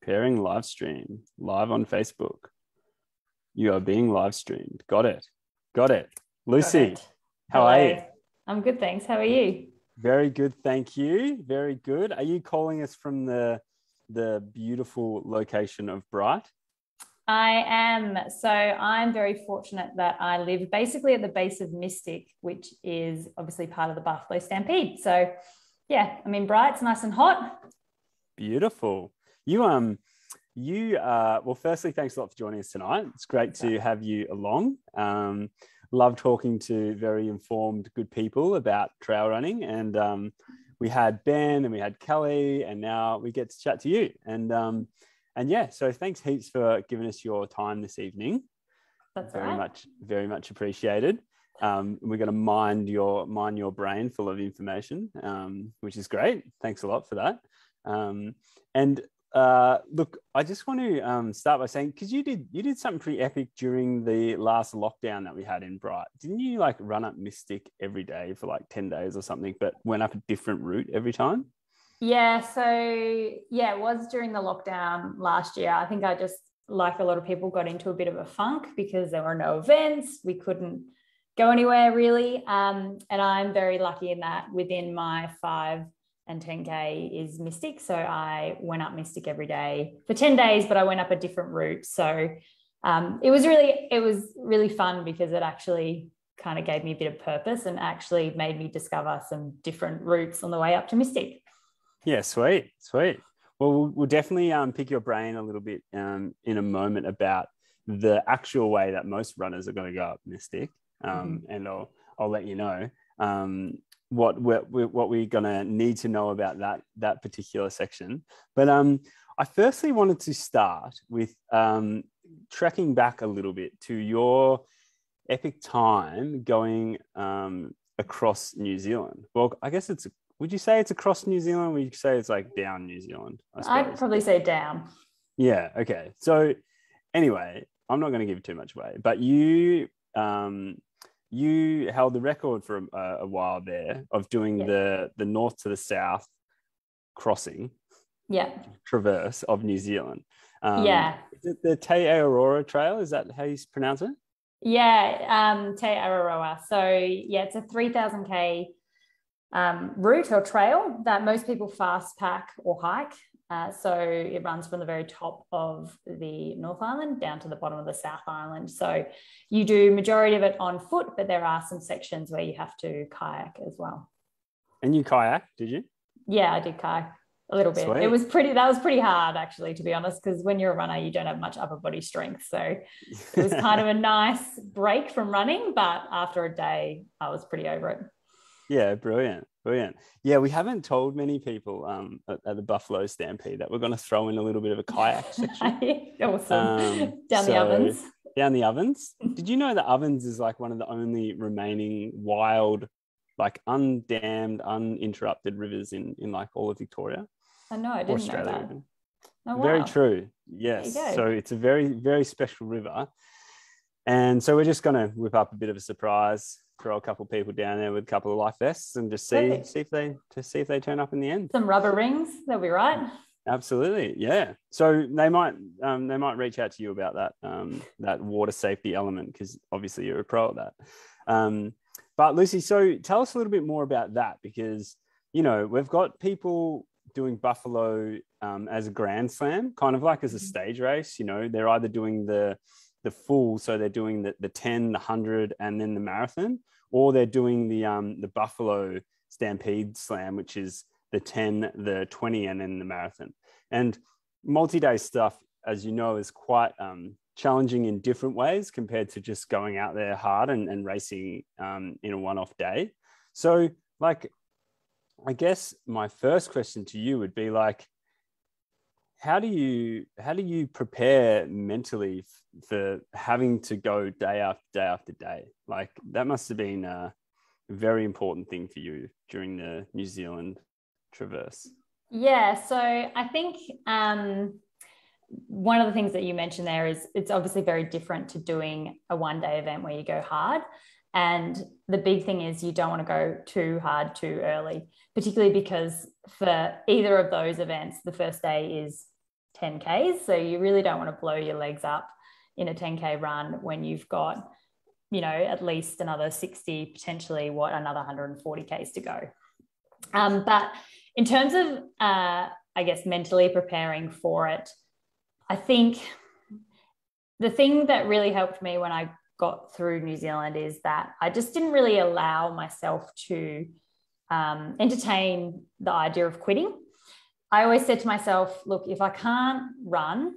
Preparing live stream, live on Facebook. You are being live streamed. Got it. Got it. Lucy, Got it. how are you? I'm good, thanks. How are you? Very good, thank you. Very good. Are you calling us from the beautiful location of Bright? I am. So I'm very fortunate that I live basically at the base of Mystic, which is obviously part of the Buffalo Stampede. So yeah, I mean, Bright's nice and hot. Beautiful. Well, firstly, thanks a lot for joining us tonight. It's great to have you along. Love talking to very informed, good people about trail running. And we had Ben and we had Kelly, and now we get to chat to you. And yeah, so thanks heaps for giving us your time this evening. That's very much appreciated. We're going to mine your brain full of information, which is great. Thanks a lot for that. Look, I just want to start by saying, because you did something pretty epic during the last lockdown that we had in Bright. Didn't you like run up Mystic every day for like 10 days or something, but went up a different route every time? Yeah. So yeah, it was during the lockdown last year. I think I just, like a lot of people, got into a bit of a funk because there were no events. We couldn't go anywhere really. And I'm very lucky in that within my 5 and 10K is Mystic. So I went up Mystic every day for 10 days, but I went up a different route. So it was really fun because it actually kind of gave me a bit of purpose and actually made me discover some different routes on the way up to Mystic. Yeah, sweet. Well, we'll definitely pick your brain a little bit in a moment about the actual way that most runners are going to go up Mystic. And I'll let you know what we're going to need to know about that particular section. But I firstly wanted to start with trekking back a little bit to your epic time going across New Zealand. Well, I guess would you say it's across New Zealand? Would you say it's like down New Zealand? I'd probably say down. Yeah. Okay. So anyway, I'm not going to give too much away, but you held the record for a while there of doing the north to the south crossing, traverse of New Zealand. Is it the Te Ararora Trail? Is that how you pronounce it? Yeah, Te Ararora. So yeah, it's a 3,000K route or trail that most people fast pack or hike. So it runs from the very top of the North Island down to the bottom of the South Island. So you do majority of it on foot, but there are some sections where you have to kayak as well. And you kayak, did you? Yeah, I did kayak a little bit. Sweet. That was pretty hard actually, to be honest, because when you're a runner, you don't have much upper body strength. So it was kind of a nice break from running, but after a day, I was pretty over it. Yeah, brilliant. Yeah, we haven't told many people at the Buffalo Stampede that we're going to throw in a little bit of a kayak section. Awesome. Down the ovens. Down the ovens. Did you know that Ovens is like one of the only remaining wild, like undammed, uninterrupted rivers in like all of Victoria? I know, I didn't know that. Oh, wow. Very true. Yes. So it's a very, very special river. And so we're just going to whip up a bit of a surprise, throw a couple of people down there with a couple of life vests and just see if they turn up in the end. Some rubber rings, they'll be right. Absolutely, yeah. So they might reach out to you about that water safety element, because obviously you're a pro at that. But Lucy, so tell us a little bit more about that, because we've got people doing Buffalo as a Grand Slam, kind of like as a stage race. They're either doing the full, so they're doing the 10, the 100, and then the marathon, or they're doing the Buffalo Stampede Slam, which is the 10, the 20, and then the marathon. And multi-day stuff, as you know, is quite challenging in different ways compared to just going out there hard and racing in a one-off day. So, like, I guess my first question to you would be like, how do you prepare mentally for having to go day after day after day? Like, that must have been a very important thing for you during the New Zealand traverse. Yeah, so I think one of the things that you mentioned there is it's obviously very different to doing a one-day event where you go hard. And the big thing is you don't want to go too hard too early, particularly because for either of those events, the first day is 10Ks. So you really don't want to blow your legs up in a 10K run when you've got, at least another 60, potentially another 140Ks to go. But in terms of, I guess, mentally preparing for it, I think the thing that really helped me when I got through New Zealand is that I just didn't really allow myself to entertain the idea of quitting. I always said to myself, look, if I can't run,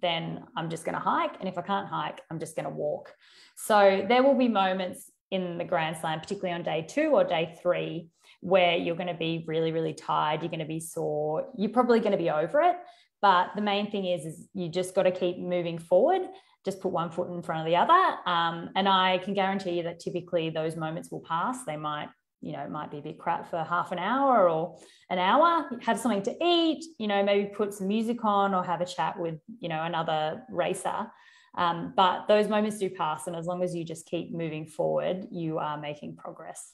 then I'm just going to hike. And if I can't hike, I'm just going to walk. So there will be moments in the Grand Slam, particularly on day 2 or day 3, where you're going to be really, really tired. You're going to be sore. You're probably going to be over it. But the main thing is you just got to keep moving forward. Just put one foot in front of the other. And I can guarantee you that typically those moments will pass. They might, it might be a bit crap for half an hour or an hour. Have something to eat, maybe put some music on or have a chat with, another racer. But those moments do pass. And as long as you just keep moving forward, you are making progress.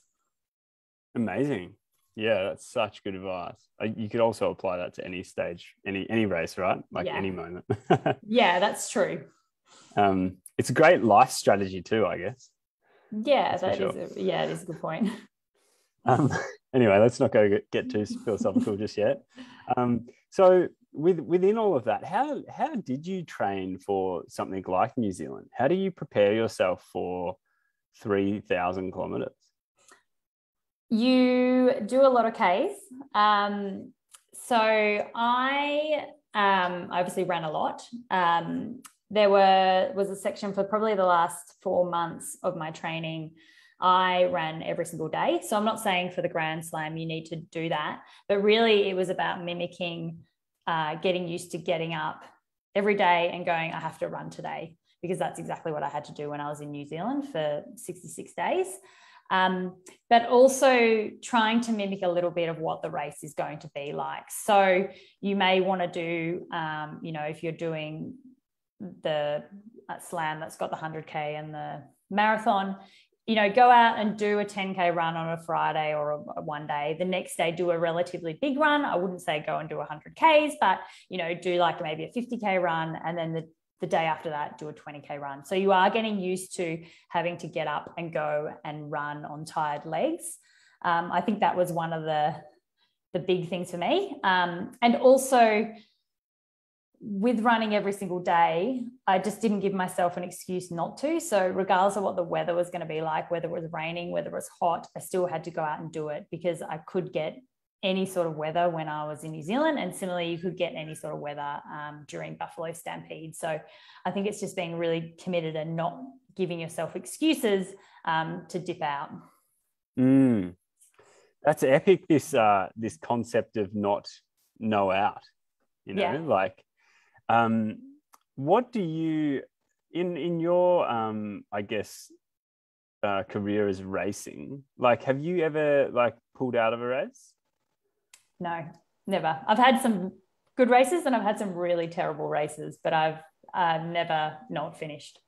Amazing. Yeah, that's such good advice. You could also apply that to any stage, any race, right? Like any moment. Yeah, that's true. It's a great life strategy too, I guess. Yeah, it is a good point. Anyway, let's not go get too philosophical just yet. So within all of that, how did you train for something like New Zealand? How do you prepare yourself for 3,000 kilometers? You do a lot of Ks. So I obviously ran a lot. There was a section for probably the last 4 months of my training. I ran every single day. So I'm not saying for the Grand Slam you need to do that, but really it was about mimicking, getting used to getting up every day and going, I have to run today, because that's exactly what I had to do when I was in New Zealand for 66 days. But also trying to mimic a little bit of what the race is going to be like. So you may want to do, if you're doing the slam that's got the 100K and the marathon, go out and do a 10K run on a Friday or a one day. The next day, do a relatively big run. I wouldn't say go and do 100Ks, but, do like maybe a 50K run. And then the day after that, do a 20K run. So you are getting used to having to get up and go and run on tired legs. I think that was one of the big things for me. And also with running every single day, I just didn't give myself an excuse not to. So regardless of what the weather was going to be like, whether it was raining, whether it was hot, I still had to go out and do it, because I could get any sort of weather when I was in New Zealand. And similarly, you could get any sort of weather during Buffalo Stampede. So I think it's just being really committed and not giving yourself excuses to dip out. That's epic, this concept of not no out, like, what do you, in your, I guess, career as racing, like, have you ever pulled out of a race? No, never. I've had some good races and I've had some really terrible races, but I've never not finished.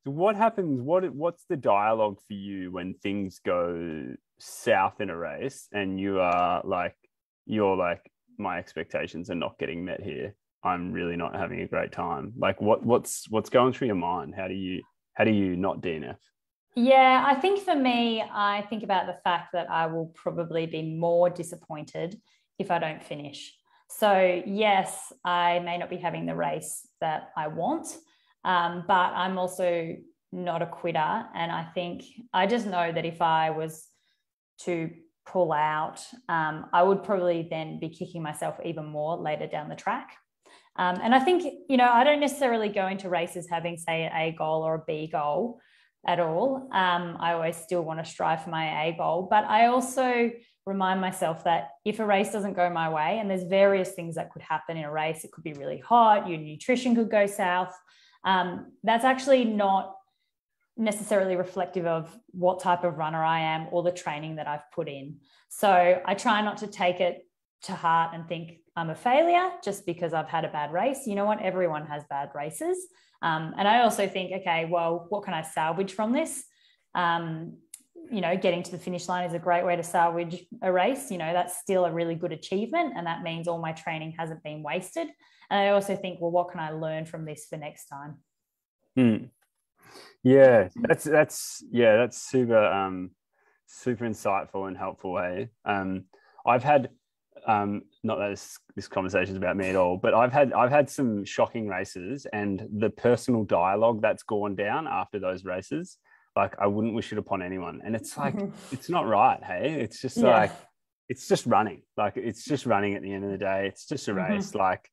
So what happens? What's the dialogue for you when things go south in a race and you're like, my expectations are not getting met here. I'm really not having a great time. Like, what's going through your mind? How do you not DNF? Yeah, I think for me, I think about the fact that I will probably be more disappointed if I don't finish. So yes, I may not be having the race that I want, but I'm also not a quitter. And I think I just know that if I was to pull out, I would probably then be kicking myself even more later down the track. And I think, I don't necessarily go into races having, say, an A goal or a B goal at all. I always still want to strive for my A goal, but I also remind myself that if a race doesn't go my way, and there's various things that could happen in a race, it could be really hot, your nutrition could go south. That's actually not necessarily reflective of what type of runner I am or the training that I've put in. So I try not to take it to heart and think I'm a failure just because I've had a bad race. You know what? Everyone has bad races. And I also think, okay, well, what can I salvage from this? getting to the finish line is a great way to salvage a race. That's still a really good achievement, and that means all my training hasn't been wasted. And I also think, well, what can I learn from this for next time? Yeah, that's super super insightful and helpful. I've had not that this conversation is about me at all, but I've had some shocking races, and the personal dialogue that's gone down after those races, like I wouldn't wish it upon anyone. And it's like, it's not right. Hey, it's just like, it's just running. Like, it's just running at the end of the day. It's just a race. Like,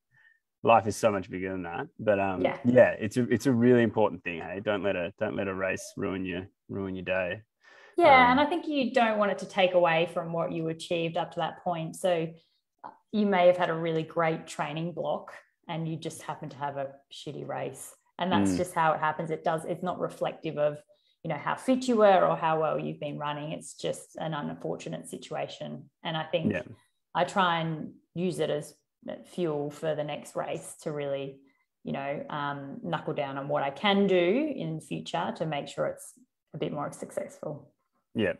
life is so much bigger than that. But it's a really important thing. Hey, don't let a race ruin your day. Yeah, and I think you don't want it to take away from what you achieved up to that point. So you may have had a really great training block and you just happen to have a shitty race. And that's just how it happens. It's not reflective of, how fit you were or how well you've been running. It's just an unfortunate situation. And I think I try and use it as fuel for the next race to really, knuckle down on what I can do in the future to make sure it's a bit more successful. Yeah.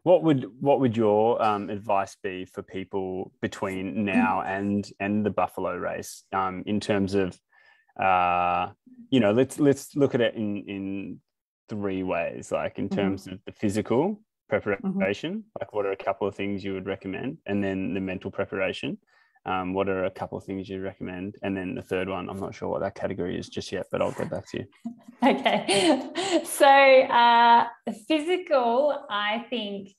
What would your advice be for people between now and the Buffalo race, in terms of, let's look at it in three ways, like in terms of the physical preparation, like what are a couple of things you would recommend, and then the mental preparation, what are a couple of things you'd recommend, and then the third one, I'm not sure what that category is just yet, but I'll get back to you. Okay, so physical, I think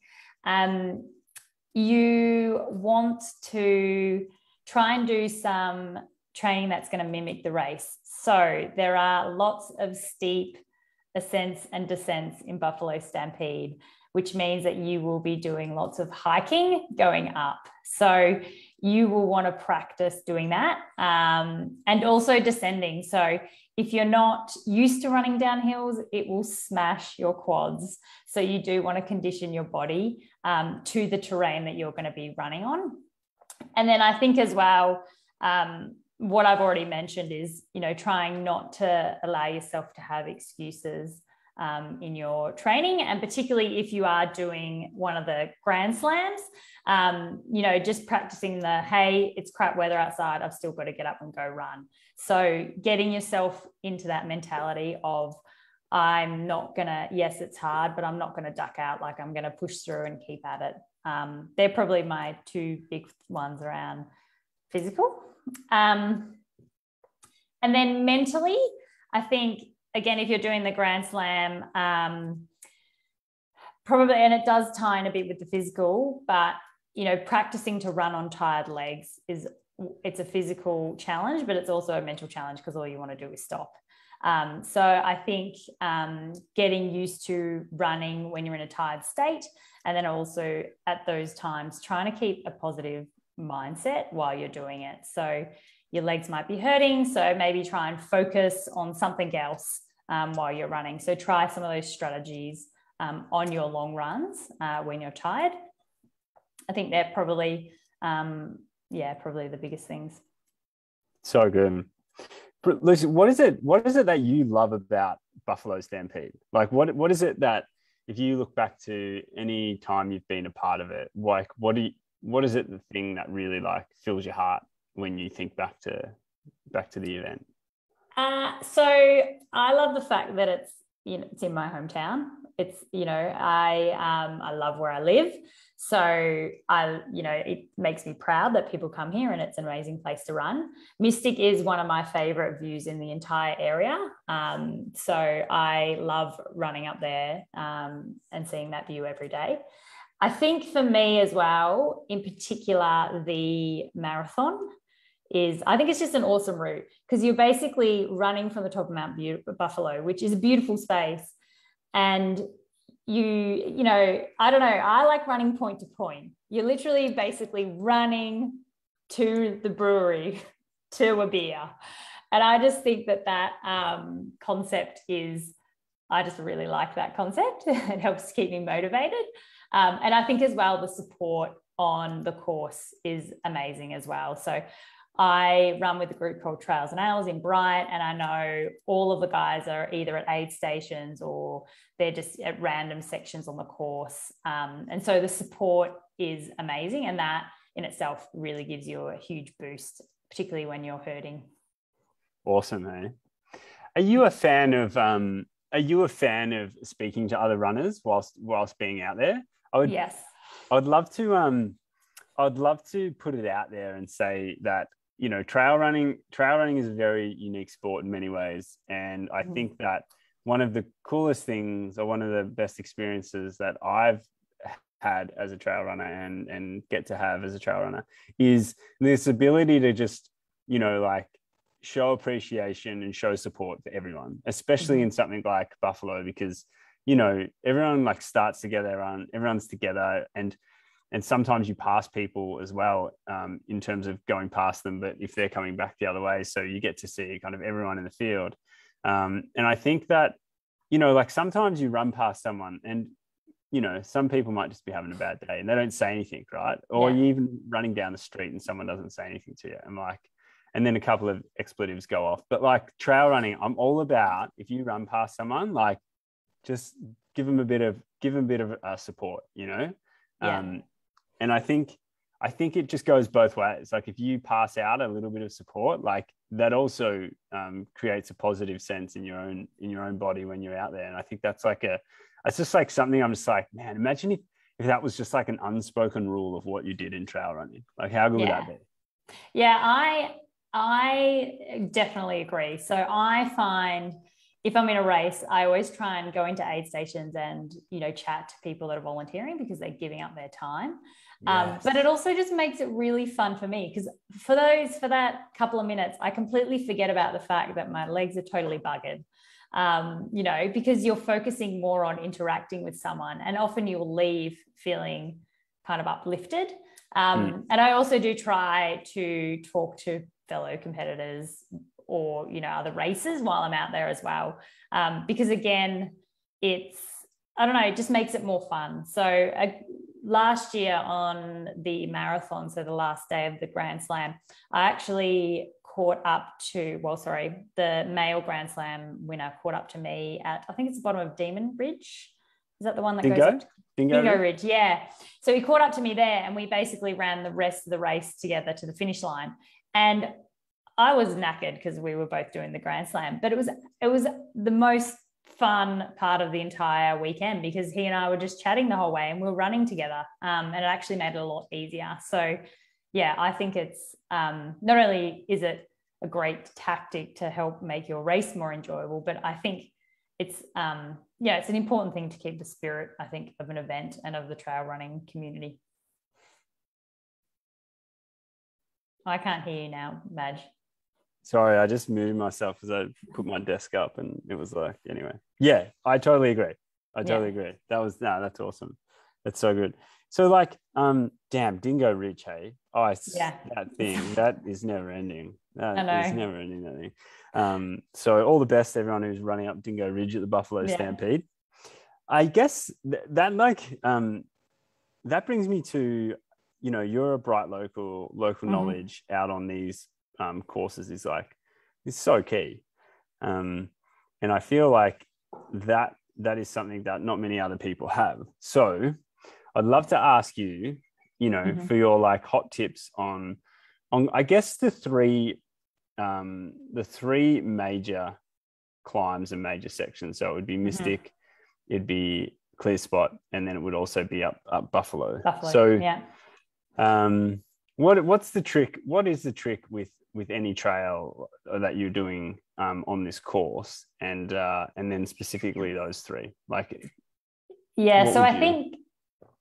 you want to try and do some training that's going to mimic the race. So there are lots of steep ascents and descents in Buffalo Stampede, which means that you will be doing lots of hiking going up. So you will want to practice doing that, and also descending. So if you're not used to running down hills, it will smash your quads. So you do want to condition your body to the terrain that you're going to be running on. And then I think as well, what I've already mentioned is, trying not to allow yourself to have excuses in your training, and particularly if you are doing one of the Grand Slams, just practicing hey, it's crap weather outside, I've still got to get up and go run. So getting yourself into that mentality of, I'm not gonna, yes, it's hard, but I'm not gonna duck out, like I'm gonna push through and keep at it. They're probably my two big ones around physical. And then mentally, I think, again, if you're doing the Grand Slam, probably, and it does tie in a bit with the physical, but, practicing to run on tired legs it's a physical challenge, but it's also a mental challenge because all you want to do is stop. So I think getting used to running when you're in a tired state, and then also at those times, trying to keep a positive mindset while you're doing it. So your legs might be hurting, so maybe try and focus on something else while you're running. So try some of those strategies on your long runs when you're tired. I think they're probably the biggest things. So good. Lucy, what is it that you love about Buffalo Stampede? Like, what is it that, if you look back to any time you've been a part of it, like what is it, the thing that really like fills your heart when you think back to the event? So I love the fact that it's in my hometown. It's, I love where I live. So it makes me proud that people come here, and it's an amazing place to run. Mystic is one of my favorite views in the entire area. So I love running up there and seeing that view every day. I think for me as well, in particular, the marathon I think it's just an awesome route, because you're basically running from the top of Mount Buffalo, which is a beautiful space. And I don't know, I like running point to point. You're literally basically running to the brewery to a beer. And I just think that concept I just really like that concept. It helps keep me motivated. And I think as well, the support on the course is amazing as well. So I run with a group called Trails and Ales in Bright, and I know all of the guys are either at aid stations or they're just at random sections on the course. And so the support is amazing, and that in itself really gives you a huge boost, particularly when you're hurting. Awesome, eh? Are you a fan of speaking to other runners whilst being out there? Yes. I'd love to put it out there and say that, you know, trail running is a very unique sport in many ways. And I think that one of the coolest things, or one of the best experiences that I've had as a trail runner and get to have as a trail runner is this ability to just, you know, like show appreciation and show support for everyone, especially in something like Buffalo, because, you know, everyone like starts together, everyone's together, and sometimes you pass people as well, in terms of going past them, but if they're coming back the other way, so you get to see kind of everyone in the field. And I think that, you know, like sometimes you run past someone and, you know, some people might just be having a bad day and they don't say anything, right? Or you even running down the street and someone doesn't say anything to you. And then a couple of expletives go off. But like trail running, I'm all about, if you run past someone, like just give them a bit of support, you know? And I think it just goes both ways. Like if you pass out a little bit of support, like that also creates a positive sense in your own body when you're out there. And I think that's it's just like something I'm just like, man, imagine if that was just like an unspoken rule of what you did in trail running. Like how good would that be? Yeah, I definitely agree. So I find if I'm in a race, I always try and go into aid stations and, you know, chat to people that are volunteering because they're giving up their time. Yes. But it also just makes it really fun for me because for that couple of minutes, I completely forget about the fact that my legs are totally buggered, you know, because you're focusing more on interacting with someone, and often you'll leave feeling kind of uplifted. And I also do try to talk to fellow competitors or, you know, other races while I'm out there as well. Because again, it just makes it more fun. So last year on the marathon, so the last day of the Grand Slam, I actually caught up to, the male Grand Slam winner caught up to me at, I think it's the bottom of Demon Ridge. Is that the one that goes up? Dingo Ridge, yeah. So he caught up to me there and we basically ran the rest of the race together to the finish line. And I was knackered because we were both doing the Grand Slam, but it was the most fun part of the entire weekend because he and I were just chatting the whole way and we were running together, and it actually made it a lot easier. So yeah, I think it's not only is it a great tactic to help make your race more enjoyable, but I think it's it's an important thing to keep the spirit, I think, of an event and of the trail running community. I can't hear you now, Madge. Sorry, I just moved myself as I put my desk up and it was like, anyway. Yeah, I totally agree. Agree. That's awesome. That's so good. So like, damn, Dingo Ridge, hey? Oh, that thing, that is never ending. That is never ending, that thing. So all the best to everyone who's running up Dingo Ridge at the Buffalo Stampede. I guess that brings me to, you know, you're a bright local knowledge out on these courses is so key. And I feel like that is something that not many other people have. So I'd love to ask you, you know, for your like hot tips on I guess the three major climbs and major sections. So it would be Mystic, it'd be Clear Spot, and then it would also be up Buffalo. So what's the trick? What is the trick with any trail that you're doing on this course, and then specifically those three? Like, so I think,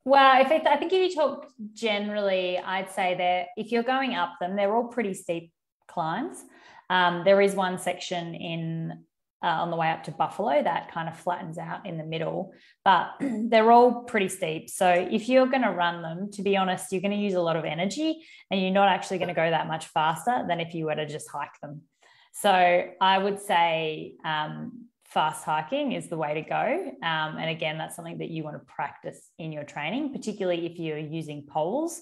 I think if you talk generally, I'd say that if you're going up them, they're all pretty steep climbs. There is one section on the way up to Buffalo that kind of flattens out in the middle, but they're all pretty steep. So if you're going to run them, to be honest, you're going to use a lot of energy and you're not actually going to go that much faster than if you were to just hike them. So I would say fast hiking is the way to go. And again, that's something that you want to practice in your training, particularly if you're using poles.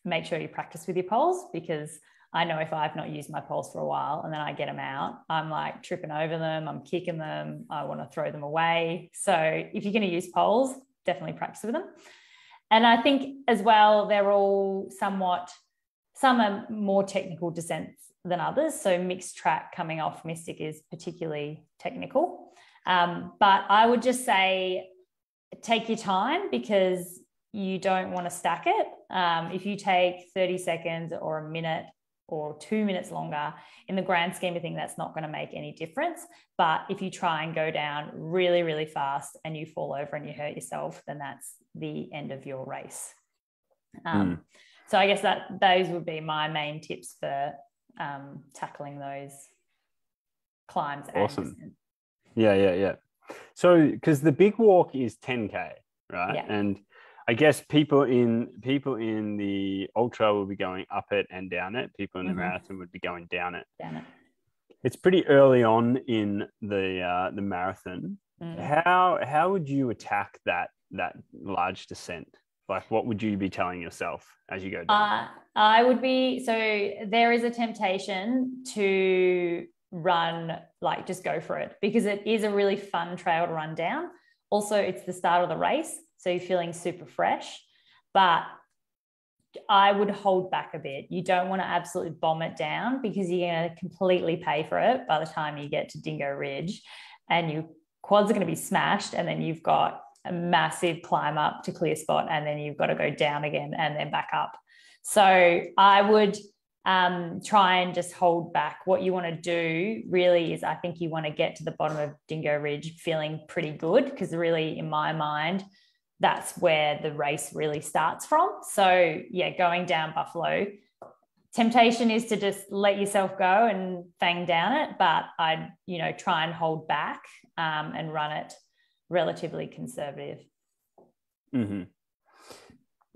make sure you practice with your poles, because I know if I've not used my poles for a while and then I get them out, I'm like tripping over them, I'm kicking them, I want to throw them away. So if you're going to use poles, definitely practice with them. And I think as well, they're all some are more technical descents than others. So mixed track coming off Mystic is particularly technical. But I would just say take your time, because you don't want to stack it. If you take 30 seconds or a minute or 2 minutes longer, in the grand scheme of things, that's not going to make any difference. But if you try and go down really, really fast and you fall over and you hurt yourself, then that's the end of your race. So I guess those would be my main tips for tackling those climbs. Awesome. Yeah. So, because the big walk is 10K, right? Yeah. And I guess people in the ultra will be going up it and down it. People in the marathon would be going down it. It's pretty early on in the marathon. How would you attack that large descent? Like, what would you be telling yourself as you go down? I would be, so there is a temptation to run, like just go for it, because it is a really fun trail to run down. Also, it's the start of the race, so you're feeling super fresh, but I would hold back a bit. You don't want to absolutely bomb it down, because you're going to completely pay for it by the time you get to Dingo Ridge, and your quads are going to be smashed, and then you've got a massive climb up to Clear Spot, and then you've got to go down again and then back up. So I would try and just hold back. What you want to do really is, I think you want to get to the bottom of Dingo Ridge feeling pretty good, because really, in my mind, that's where the race really starts from. So yeah, going down Buffalo, temptation is to just let yourself go and fang down it, but I'd, try and hold back and run it relatively conservative.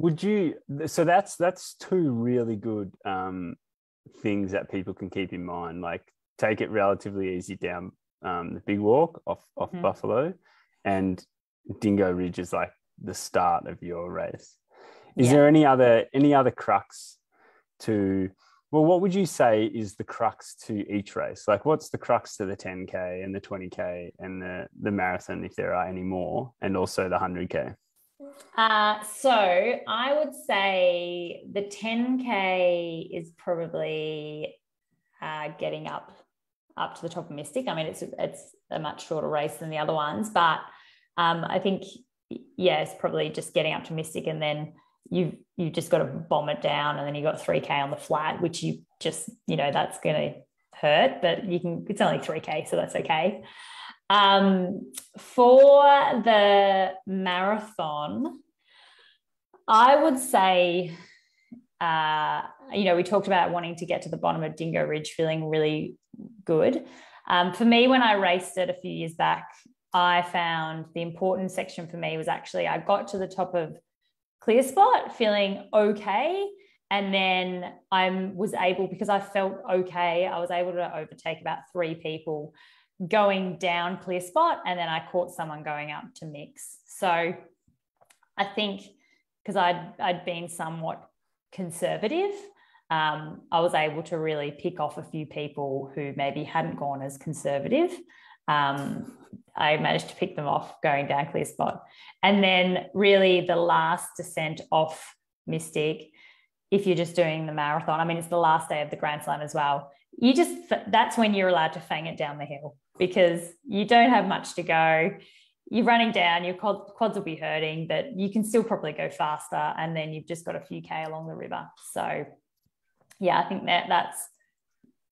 Would you, so that's two really good things that people can keep in mind, like take it relatively easy down the big walk off Buffalo, and Dingo Ridge is like the start of your race. Is there any other crux to, well, what would you say is the crux to each race? Like, what's the crux to the 10K and the 20K and the marathon, if there are any more, and also the 100K? So I would say the 10K is probably getting up to the top of Mystic. I mean, it's a much shorter race than the other ones, but I think, it's probably just getting up to Mystic, and then you've just got to bomb it down, and then you've got 3K on the flat, which you just, that's going to hurt, but it's only 3K, so that's okay. For the marathon, I would say, we talked about wanting to get to the bottom of Dingo Ridge feeling really good. For me, when I raced it a few years back, I found the important section for me was actually, I got to the top of Clear Spot feeling okay. And then was able, because I felt okay, I was able to overtake about 3 people going down Clear Spot, and then I caught someone going up to Mix. So I think, because I'd been somewhat conservative, I was able to really pick off a few people who maybe hadn't gone as conservative. I managed to pick them off going down Clear Spot. And then really the last descent off Mystic, if you're just doing the marathon, I mean, it's the last day of the Grand Slam as well. That's when you're allowed to fang it down the hill, because you don't have much to go. You're running down, your quads will be hurting, but you can still probably go faster. And then you've just got a few K along the river. So yeah, I think that's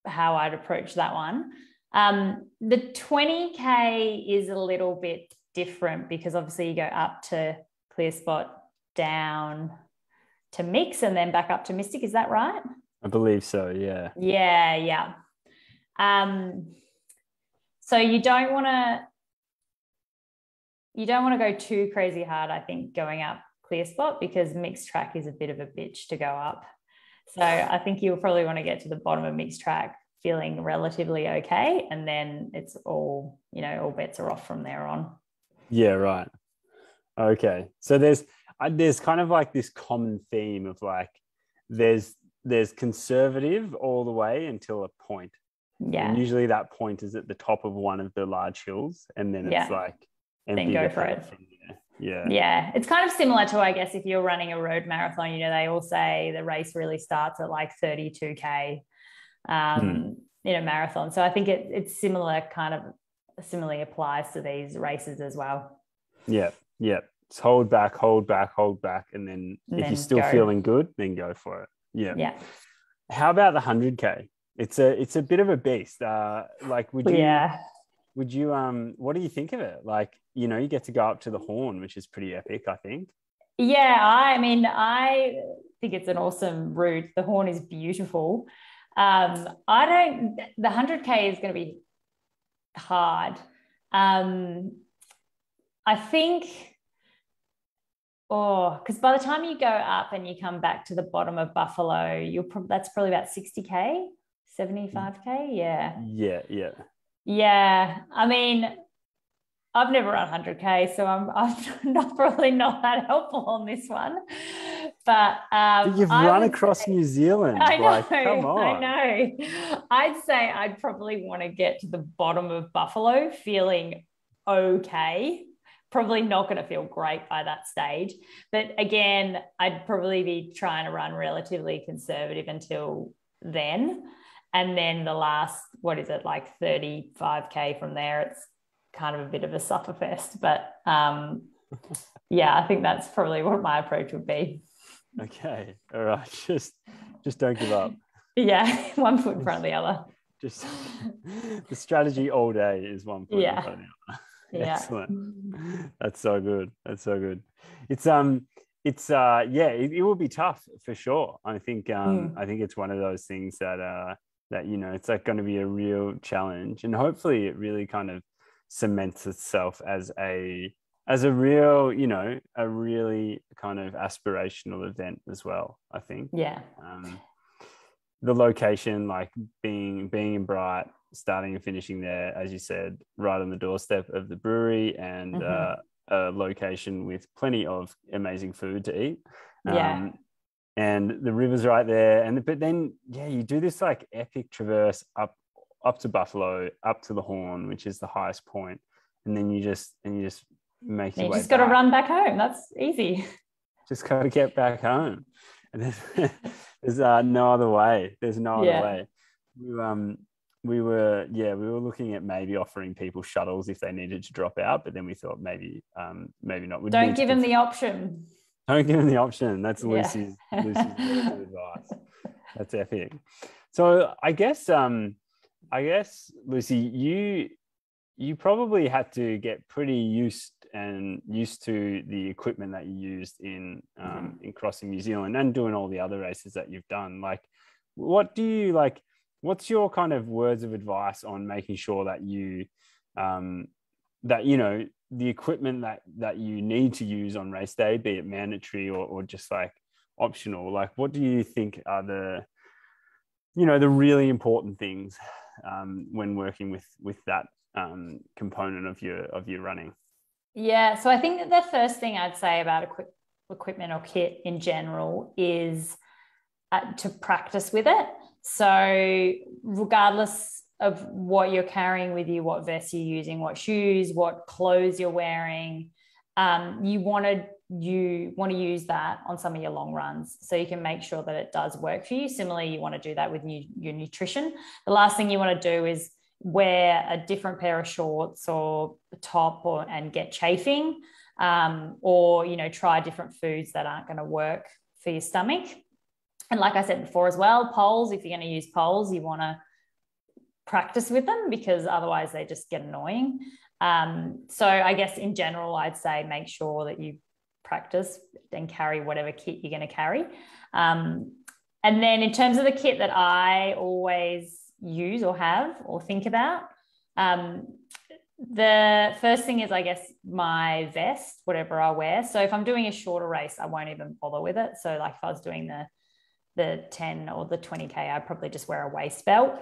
how I'd approach that one. The 20K is a little bit different, because obviously you go up to Clear Spot, down to Mix, and then back up to Mystic. Is that right? I believe so. Yeah. Yeah. So you don't want to go too crazy hard, I think, going up Clear Spot, because mixed track is a bit of a bitch to go up. So I think you'll probably want to get to the bottom of mixed track feeling relatively okay, and then it's all bets are off from there on. Yeah, right. Okay. So there's kind of like this common theme of like there's conservative all the way until a point. Yeah. And usually that point is at the top of one of the large hills, and then it's like then go for it. From there. Yeah. Yeah. It's kind of similar to, I guess, if you're running a road marathon, you know, they all say the race really starts at like 32K in a marathon. So I think it's similar, kind of similarly applies to these races as well. Yeah. Yeah. It's hold back. And then if you're still feeling good, then go for it. Yeah. Yeah. How about the 100K? It's a bit of a beast. Like, would you, what do you think of it? Like, you know, you get to go up to the Horn, which is pretty epic, I think. Yeah. I mean, I think it's an awesome route. The Horn is beautiful. The 100K is going to be hard. I think, because by the time you go up and you come back to the bottom of Buffalo, that's probably about 60K, 75K. Yeah. Yeah. I mean, I've never run 100K, so I'm probably not that helpful on this one. But you've run across New Zealand. I know. Like, come on. I know. I'd say I'd probably want to get to the bottom of Buffalo feeling okay. Probably not going to feel great by that stage. But again, I'd probably be trying to run relatively conservative until then. And then the last, like 35K from there, it's kind of a bit of a sufferfest. But yeah, I think that's probably what my approach would be. Okay. All right. Just don't give up. Yeah. One foot in front of the other. Just the strategy all day is one foot in front of the other. Yeah. Excellent. That's so good. It will be tough for sure. I think it's one of those things that you know, it's like going to be a real challenge, and hopefully it really kind of cements itself as a real, you know, a really kind of aspirational event as well, I think. Yeah. The location, like being in Bright, starting and finishing there, as you said, right on the doorstep of the brewery, and a location with plenty of amazing food to eat. And the river's right there. But then you do this like epic traverse up to Buffalo, up to the Horn, which is the highest point, and then you just make your way. You just got to run back home. That's easy. Just got to get back home, and there's no other way. There's no other way. We were looking at maybe offering people shuttles if they needed to drop out, but then we thought maybe not. Don't give them the option. Don't give them the option. That's Lucy's advice. That's epic. So I guess Lucy, you probably had to get pretty used to the equipment that you used in crossing New Zealand and doing all the other races that you've done. Like, what do you like? What's your kind of words of advice on making sure that you that, you know, the equipment that you need to use on race day, be it mandatory or just like optional, like what do you think are the really important things when working with that component of your running? Yeah, so I think that the first thing I'd say about equipment or kit in general is to practice with it. So regardless of what you're carrying with you, what vest you're using, what shoes, what clothes you're wearing, you want to use that on some of your long runs so you can make sure that it does work for you. Similarly, you want to do that with your nutrition. The last thing you want to do is wear a different pair of shorts or a top and get chafing, or, you know, try different foods that aren't going to work for your stomach. And like I said before as well, poles, if you're going to use poles, you want to practice with them because otherwise they just get annoying. So I guess in general, I'd say make sure that you practice and carry whatever kit you're going to carry. And then in terms of the kit that I always use or have or think about, the first thing is, I guess, my vest, whatever I wear. So if I'm doing a shorter race, I won't even bother with it. So like if I was doing the 10 or the 20K, I'd probably just wear a waist belt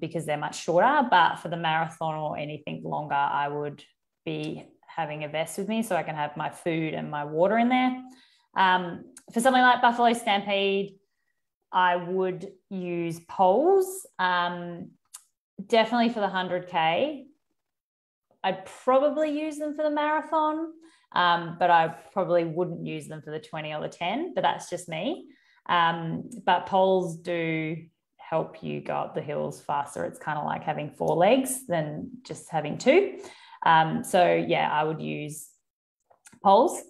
because they're much shorter. But for the marathon or anything longer, I would be having a vest with me so I can have my food and my water in there. For something like Buffalo Stampede, I would use poles. Definitely for the 100K. I'd probably use them for the marathon, but I probably wouldn't use them for the 20 or the 10, but that's just me. But poles do help you go up the hills faster. It's kind of like having 4 legs than just having 2. So yeah, I would use poles.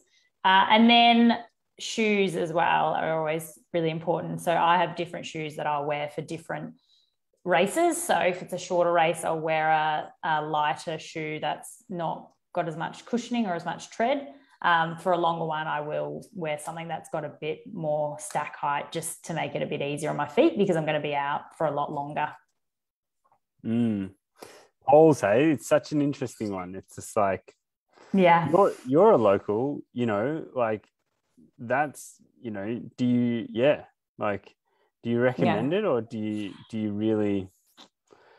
And then shoes as well are always really important. So I have different shoes that I'll wear for different races. So if it's a shorter race, I'll wear a lighter shoe that's not got as much cushioning or as much tread. For a longer one, I will wear something that's got a bit more stack height just to make it a bit easier on my feet because I'm going to be out for a lot longer. Poles, hey, it's such an interesting one. It's just like, yeah, you're a local, you know, like that's, you know, do you recommend it, or do you really?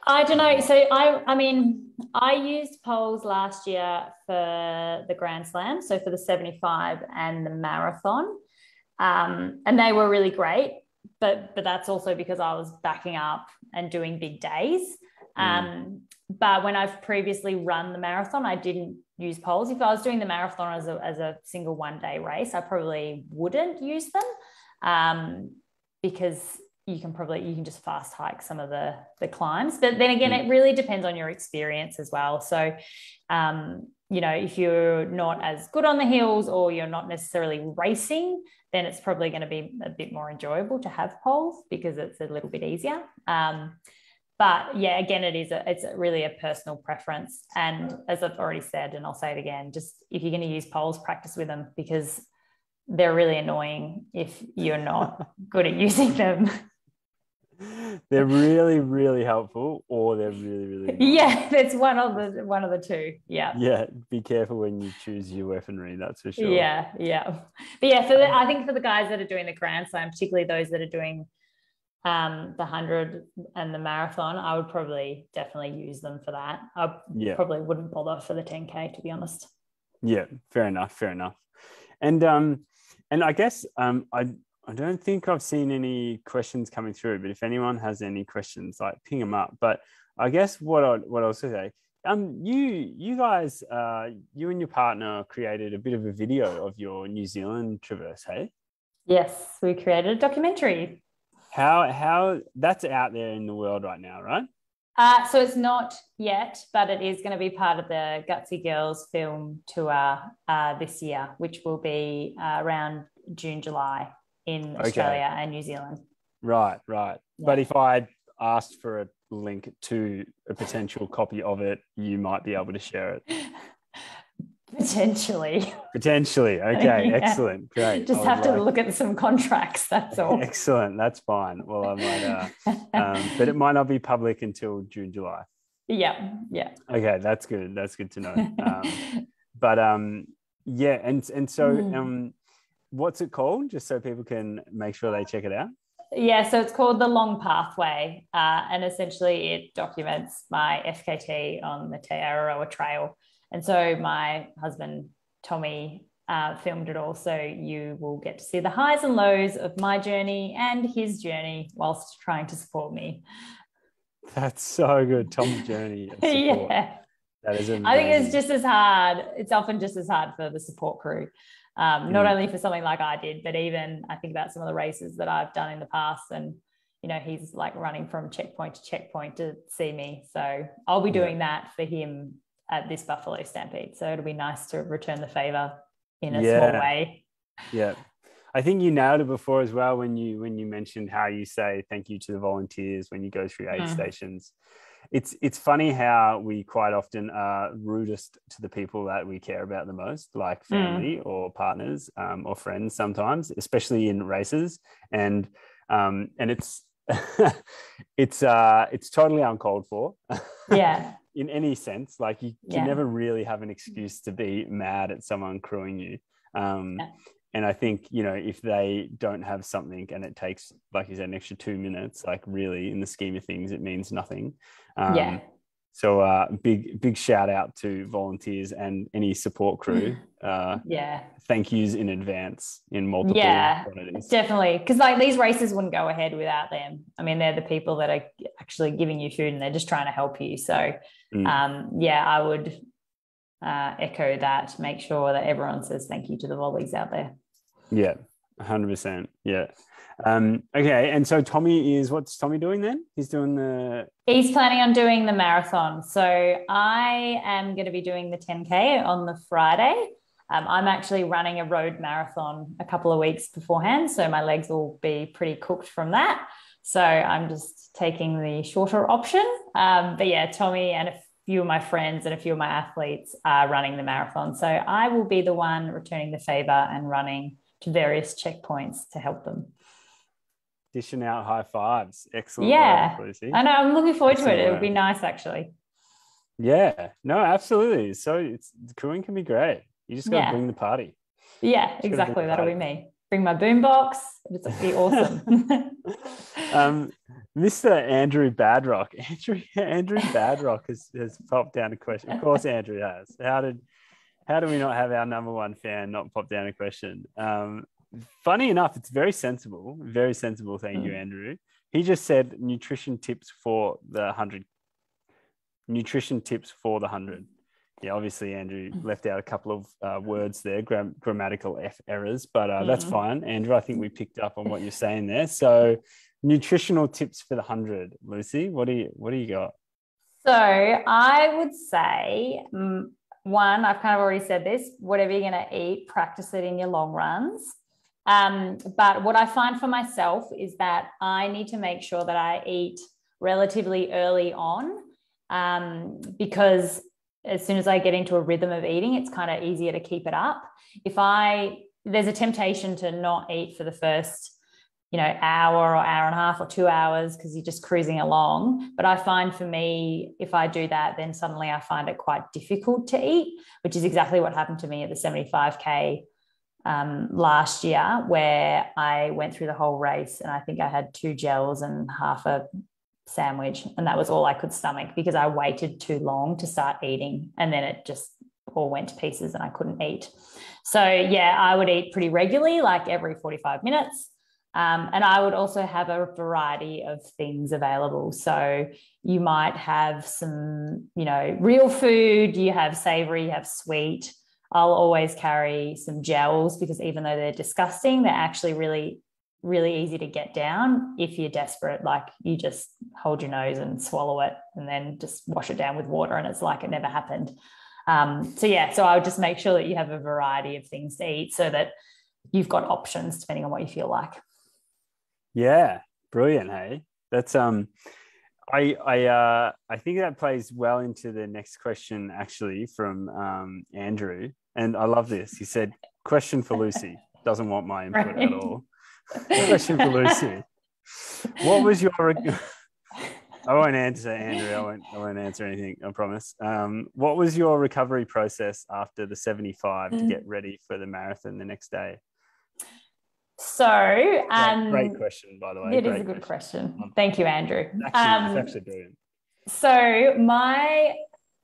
I don't know. So I mean, I used poles last year for the Grand Slam, so for the 75 and the marathon, and they were really great. But that's also because I was backing up and doing big days. But when I've previously run the marathon, I didn't use poles. If I was doing the marathon as a single one-day race, I probably wouldn't use them, because you can just fast hike some of the climbs. But then again, it really depends on your experience as well. So, you know, if you're not as good on the hills or you're not necessarily racing, then it's probably going to be a bit more enjoyable to have poles because it's a little bit easier. But yeah, again, it's really a personal preference. And as I've already said, and I'll say it again, just if you're going to use poles, practice with them because they're really annoying if you're not good at using them. They're really, really helpful, or they're really, really annoying. Yeah, that's one of the two. Yeah. Yeah, be careful when you choose your weaponry, that's for sure. Yeah. But yeah, I think for the guys that are doing the Grand Slam, particularly those that are doing the 100 and the marathon, I would probably definitely use them for that. I probably wouldn't bother for the 10K, to be honest. Yeah, fair enough. And I guess I don't think I've seen any questions coming through, but if anyone has any questions, like ping them up. But I guess what I'll say, you guys, you and your partner created a bit of a video of your New Zealand traverse, hey? Yes, we created a documentary. How that's out there in the world right now, right? So it's not yet, but it is going to be part of the Gutsy Girls film tour this year, which will be around June, July in Australia and New Zealand. Right. Yeah. But if I asked for a link to a potential copy of it, you might be able to share it. Potentially. Okay. Yeah. Excellent. Great. Just have to look at some contracts. That's all. Excellent. That's fine. Well, I might, but it might not be public until June, July. Yeah. Okay. That's good. That's good to know. Yeah. And so, what's it called? Just so people can make sure they check it out. Yeah, so it's called The Long Pathway, and essentially it documents my FKT on the Te Ararora Trail. And so my husband, Tommy, filmed it all. So you will get to see the highs and lows of my journey and his journey whilst trying to support me. That's so good. Tom's journey. Yeah. That is amazing. I think it's just as hard. It's often just as hard for the support crew. Not only for something like I did, but even I think about some of the races that I've done in the past, and you know, he's like running from checkpoint to checkpoint to see me. So I'll be doing that for him at this Buffalo Stampede. So it'll be nice to return the favor in a small way. Yeah. I think you nailed it before as well when you mentioned how you say thank you to the volunteers when you go through aid stations. It's funny how we quite often are rudest to the people that we care about the most, like family or partners or friends sometimes, especially in races. And it's it's totally uncalled for. Yeah. In any sense, like you can never really have an excuse to be mad at someone crewing you. And I think, you know, if they don't have something and it takes, like you said, an extra 2 minutes, like really in the scheme of things, it means nothing. So big shout out to volunteers and any support crew. Yeah. Thank yous in advance in multiple quantities. Definitely. Because like these races wouldn't go ahead without them. I mean, they're the people that are actually giving you food and they're just trying to help you. So I would echo that. Make sure that everyone says thank you to the volleys out there. Yeah, 100%. Yeah. Okay. And so what's Tommy doing then? He's planning on doing the marathon. So I am going to be doing the 10K on the Friday. I'm actually running a road marathon a couple of weeks beforehand. So my legs will be pretty cooked from that. So I'm just taking the shorter option. But yeah, Tommy and a few of my friends and a few of my athletes are running the marathon. So I will be the one returning the favor and running to various checkpoints to help them. Dishing out high fives. Excellent. Yeah. Work, Lucy. I know. I'm looking forward to it. It'll be nice, actually. Yeah. No, absolutely. So crewing can be great. You just got to bring the party. Yeah, exactly. That'll be me. Bring my boombox. It'll be awesome. Mr. Andrew Badrock. Andrew Badrock has popped down a question. Of course, Andrew has. How do we not have our number one fan not pop down a question? Funny enough, it's very sensible. Very sensible. Thank you, Andrew. He just said nutrition tips for the 100. Nutrition tips for the 100. Yeah, obviously, Andrew left out a couple of words there, grammatical errors, but that's fine. Andrew, I think we picked up on what you're saying there. So nutritional tips for the 100. Lucy, what do you got? So I would say, one, I've kind of already said this, whatever you're going to eat, practice it in your long runs. But what I find for myself is that I need to make sure that I eat relatively early on, because as soon as I get into a rhythm of eating, it's kind of easier to keep it up. There's a temptation to not eat for the first, hour or hour and a half or 2 hours because you're just cruising along. But I find for me, if I do that, then suddenly I find it quite difficult to eat, which is exactly what happened to me at the 75K last year, where I went through the whole race and I think I had 2 gels and half a sandwich, and that was all I could stomach because I waited too long to start eating, and then it just all went to pieces and I couldn't eat. So yeah, I would eat pretty regularly, like every 45 minutes. And I would also have a variety of things available. So you might have some, real food, you have savory, you have sweet. I'll always carry some gels because even though they're disgusting, they're actually really, really easy to get down if you're desperate. Like you just hold your nose and swallow it and then just wash it down with water and it's like it never happened. So I would just make sure that you have a variety of things to eat so that you've got options depending on what you feel like. Yeah, brilliant. Hey, that's I think that plays well into the next question actually from Andrew, and I love this. He said, "Question for Lucy." Doesn't want my input at all. Question for Lucy. What was your? I won't answer, Andrew. I won't answer anything. I promise. What was your recovery process after the 75 to get ready for the marathon the next day? So, great question, by the way. It is a good question. Thank you, Andrew. It's actually brilliant. So my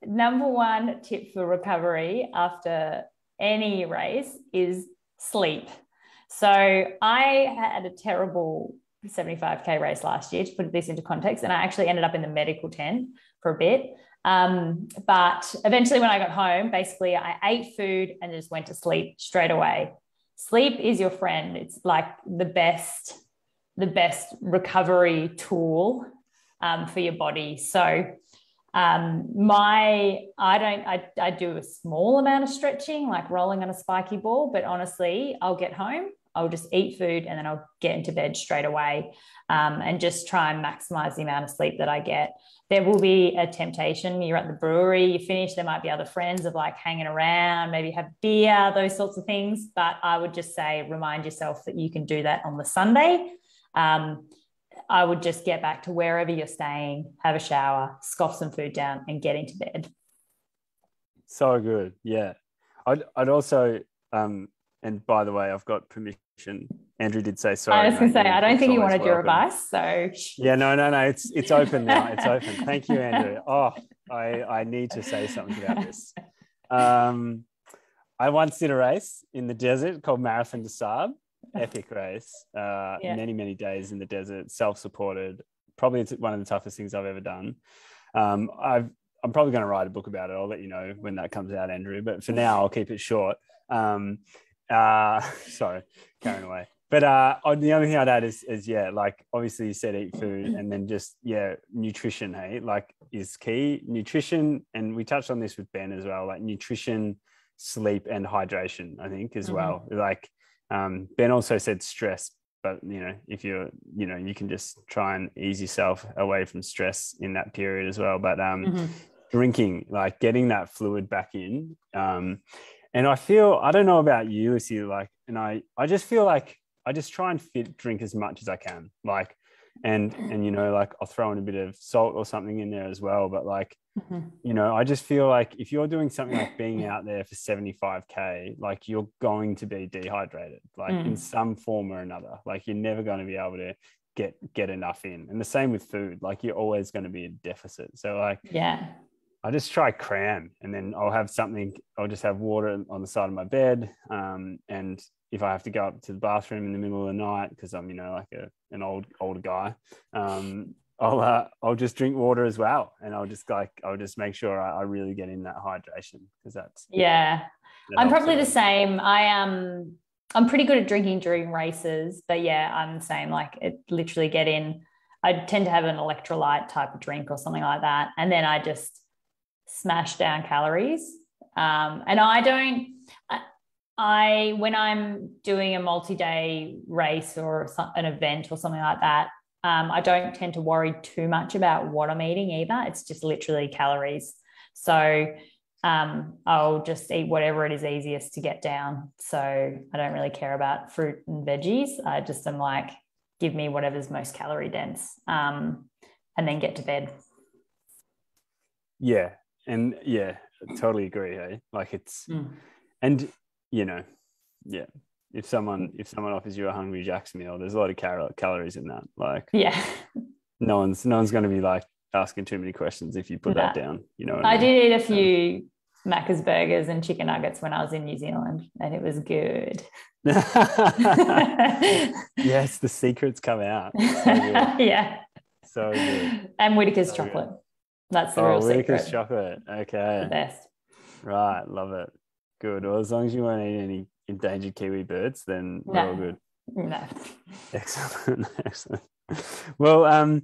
number one tip for recovery after any race is sleep. So I had a terrible 75K race last year, to put this into context, and I actually ended up in the medical tent for a bit. But eventually when I got home, basically I ate food and just went to sleep straight away. Sleep is your friend. It's like the best recovery tool for your body. So I do a small amount of stretching, like rolling on a spiky ball, but honestly, I'll get home, I'll just eat food and then I'll get into bed straight away and just try and maximize the amount of sleep that I get. There will be a temptation. You're at the brewery, you finish, there might be other friends of like hanging around, maybe have beer, those sorts of things. But I would just say, remind yourself that you can do that on the Sunday. I would just get back to wherever you're staying, have a shower, scoff some food down and get into bed. So good. Yeah. I'd also, and by the way, I've got permission. Andrew did say sorry. I was going to say, I don't think he wanted your advice. So yeah, no. It's open now. It's open. Thank you, Andrew. Oh, I need to say something about this. I once did a race in the desert called Marathon des Sables. Epic race. Many, many days in the desert, self-supported. Probably it's one of the toughest things I've ever done. I'm probably going to write a book about it. I'll let you know when that comes out, Andrew. But for now, I'll keep it short. Sorry, carrying away. But the only thing I'd add is like obviously you said eat food, and then just nutrition, hey, like is key. Nutrition, and we touched on this with Ben as well, like nutrition, sleep, and hydration, I think as well. Like Ben also said stress, but if you're you can just try and ease yourself away from stress in that period as well. But drinking, like getting that fluid back in. And I don't know about you, Lucy, like, and I just feel like I just try and drink as much as I can, like, and like I'll throw in a bit of salt or something in there as well. But like, I just feel like if you're doing something like being out there for 75K, like you're going to be dehydrated, like in some form or another. Like you're never going to be able to get enough in. And the same with food, like you're always going to be a deficit. So like, I just try cram, and then I'll have something. I'll just have water on the side of my bed. And if I have to go up to the bathroom in the middle of the night, because I'm, like an older guy, I'll just drink water as well. And I'll just make sure I really get in that hydration, because that's. Yeah. I'm probably the same. I'm pretty good at drinking during races, but I'm the same. Like it literally get in. I tend to have an electrolyte type of drink or something like that. And then I just smash down calories. And when I'm doing a multi-day race or an event or something like that, I don't tend to worry too much about what I'm eating either. It's just literally calories. So I'll just eat whatever it is easiest to get down. So I don't really care about fruit and veggies. I just am like, give me whatever's most calorie dense, and then get to bed. Yeah. And totally agree. Hey, like it's, and if someone offers you a Hungry Jack's meal, there's a lot of calories in that. Like, no one's going to be like asking too many questions if you put that down. I did eat a few Macca's burgers and chicken nuggets when I was in New Zealand, and it was good. Yes, the secrets come out. So so good. And Whittaker's chocolate. Good. That's the real secret. Whittaker's chocolate. Okay. The best. Right. Love it. Good. Well, as long as you won't eat any endangered kiwi birds, then we're all good. No. Excellent. Well,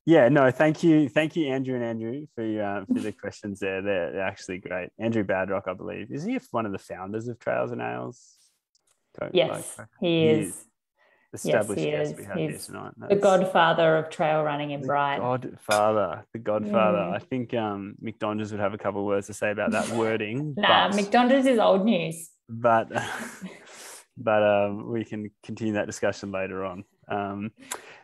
thank you, Andrew and Andrew, for the questions there. They're actually great. Andrew Badrock, I believe, is he one of the founders of Trails and Ales? Yes, he is. Established guest we have here tonight. The godfather of trail running in Bright. The godfather. I think Mick Donders would have a couple of words to say about that wording. Mick Donders is old news. But we can continue that discussion later on.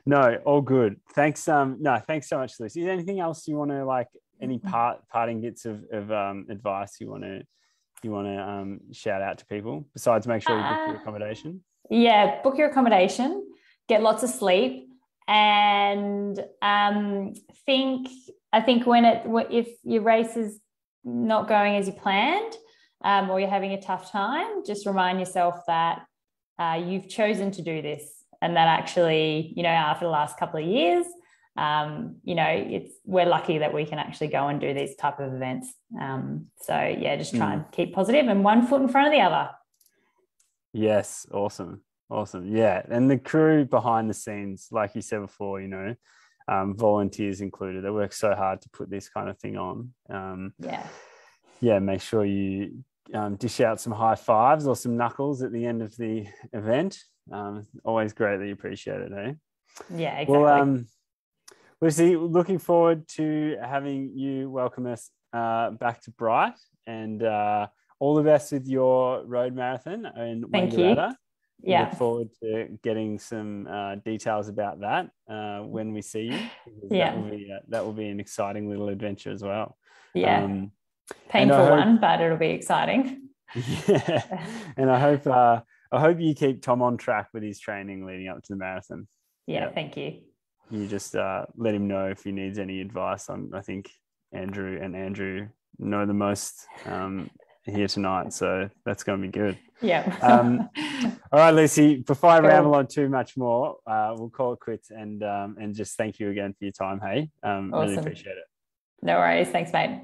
No, all good. Thanks. Thanks so much, Lucy. Is there anything else you want to any parting bits of advice you want to shout out to people besides make sure you book your accommodation? Yeah, book your accommodation, get lots of sleep, and I think if your race is not going as you planned, or you're having a tough time, just remind yourself that you've chosen to do this, and that actually, after the last couple of years, we're lucky that we can actually go and do these type of events. Just try and keep positive and one foot in front of the other. Yes. Awesome. Yeah. And the crew behind the scenes, like you said before, volunteers included, they work so hard to put this kind of thing on. Make sure you dish out some high fives or some knuckles at the end of the event. Always greatly appreciated, eh? Yeah, exactly. Well, Lucy, looking forward to having you welcome us back to Bright, and all the best with your road marathon in Wangaratta. Yeah. Look forward to getting some details about that when we see you. That will be an exciting little adventure as well. Yeah. Painful one, but it'll be exciting. Yeah. And I hope you keep Tom on track with his training leading up to the marathon. Yeah. Thank you. You just let him know if he needs any advice. I think Andrew and Andrew know the most here tonight. So that's going to be good. Yeah. All right, Lucy, before I Cool. ramble on too much more, we'll call it quits and just thank you again for your time. Hey, Awesome. really appreciate it. No worries. Thanks, mate.